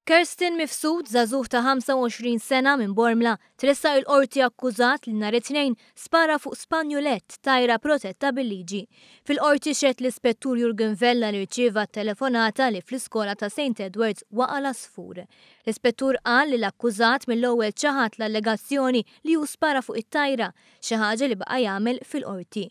Kirsten Mifsud, żagħżugħ ta' 25 sena minn Bormla, tressaq il-qorti akkużat li nhar it-tnejn spara fuq Spanjolett tajra protetta bil-liġi. Fil-qorti xedt l-Ispettur Jurgen Vella li rċieva telefonata li fl-iskola ta' St. Edwards waqa' l-asfur. L-Ispettur qal li l-akkużat mill-ewwel ċaħat l-allegazzjoni li hu spara fuq it-tajra, xi ħaġa li baqa' jagħmel fil-qorti.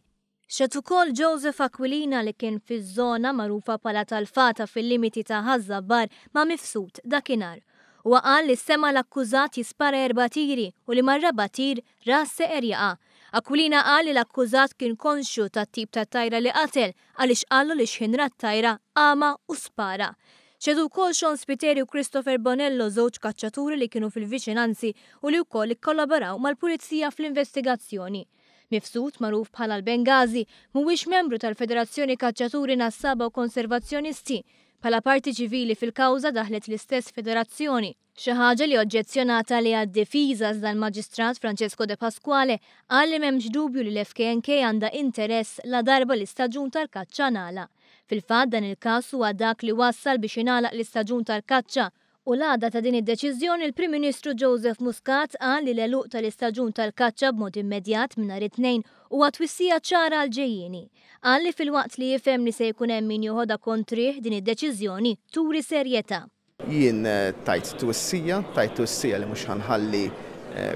Xed ukoll Joseph Aquilina li kien fiż-żona magħrufa bħala Talfata fil-limiti ta' Ħażabbar ma' Mifsud dakinhar. Huwa qal li sema l-akkużat jispara 4 tiri u li mar-raba' tir ras seqer jaqa'. Aquilina qal li l-akkużat kien konxju tat-tip ta' tajra li qatel għaliex qallu li x'inra t-tajra qama u spara. Xedu wkoll Sean Spiteri u Christopher Bonello, żewġ kaċċaturi li kienu fil-viċinanzi u li wkoll ikkollaboraw mal-Pulizija fl-investigazzjoni. Mifsud, magħruf bħala l-Bengazi, mhuwiex membru tal-Federazzjoni Kaċċaturi Nassaba u Konservazzjonisti. Bħala parti ċivili fil-kawża daħlet l-istess federazzjoni. Xi ħaġa li oġġezzjonata li għad-difiża iżda l-Maġistrat Francesco De Pasquale qal li m'hemmx dubju li l-FKNK għandha interess la darba l-istaġun tal-kaċċa nagħlaq. Fil-fatt dan il-każ huwa dak li wassal biex ingħalaq l-istaġun tal-kaċċa. U l-għada ta' din id-deċiżjoni il-Prim Ministru Joseph Muscat qal li l-eluq tal-istaġun tal-kaċċa b'mod immedjat minn nhar it-tnejn huwa twissija ċara għal ġejjieni. Qal li fil-waqt li jifhem li se jkun hemm min joħodha kontrih din id-deċiżjoni turi serjetà. Jien tajt twissija li mhux ħanħalli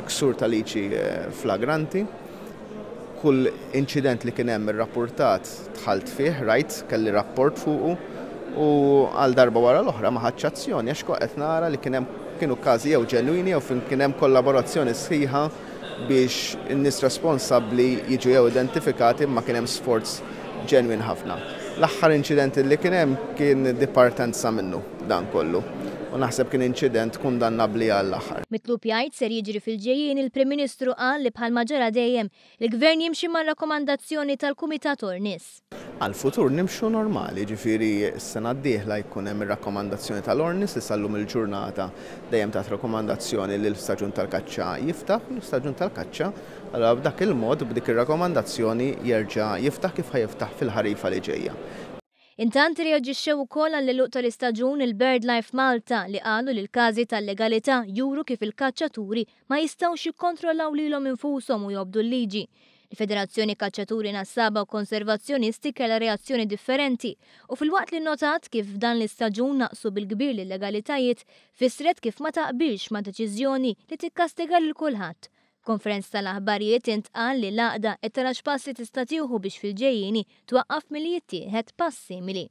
ksur tal-liġi flagranti. Kull inċident li kien hemm irrappurtat dħalt fih, rajt kelli rapport fuqu. U għal darba wara l-oħra ma ħadx azzjoni għax qed nara li kienu każi jew ġenwini jew fin kien hemm kollaborazzjoni sħiħa biex in-nies responsabbli jiġu jew identifikati ma kien hemm sforz ġenwin ħafna. L-aħħar inċident li kien hemm kien dipartenza minnu dan kollu. U naħseb kien inċident kundannabbli għall-aħħar. Mitlub jgħid ser jiġri fil-ġejjien il-Prim Ministru qal li bħalma ġara dejjem il-Gvern jimxi mar-rakkomandazzjoni tal-Kumitat Ornis. Għal-futur nimxu normali, ġifieri s-sena d-dieħla jkun hemm ir-rakkomandazzjoni tal-Ornis li sallum il-ġurnata dejjem tat rakkomandazzjoni li l-istaġun tal-kaċċa jiftaħ, l-istaġun tal-kaċċa, allura b'dak il-mod b'dik ir-rakkomandazzjoni jerġa' jiftaħ kif ħajiftaħ fil-ħarifa li ġejja. Intant reaġixxew ukoll għall-eluq tal-istaġun il-BirdLife Malta li qalu li l-każi tal-legalità juru kif il-kaċċaturi ma jistgħux jikkontrollaw lilhom infushom u jobdu l-liġi. Il-Federazzjoni Kaċċaturi Nassaba u Konservazzjonisti kellha reazzjoni differenti u filwaqt li notat kif dan l-istaġun naqsu bil-kbir l-legalitajiet fissret kif ma taqbilx ma' deċiżjoni li tikkastiga lil kulħadd. Konferenz tal-aħbarijiet intqal li l-għaqda qed tara x'passi tista' tieħu biex fil-ġejjieni twaqqaf milli jittieħed pass simili.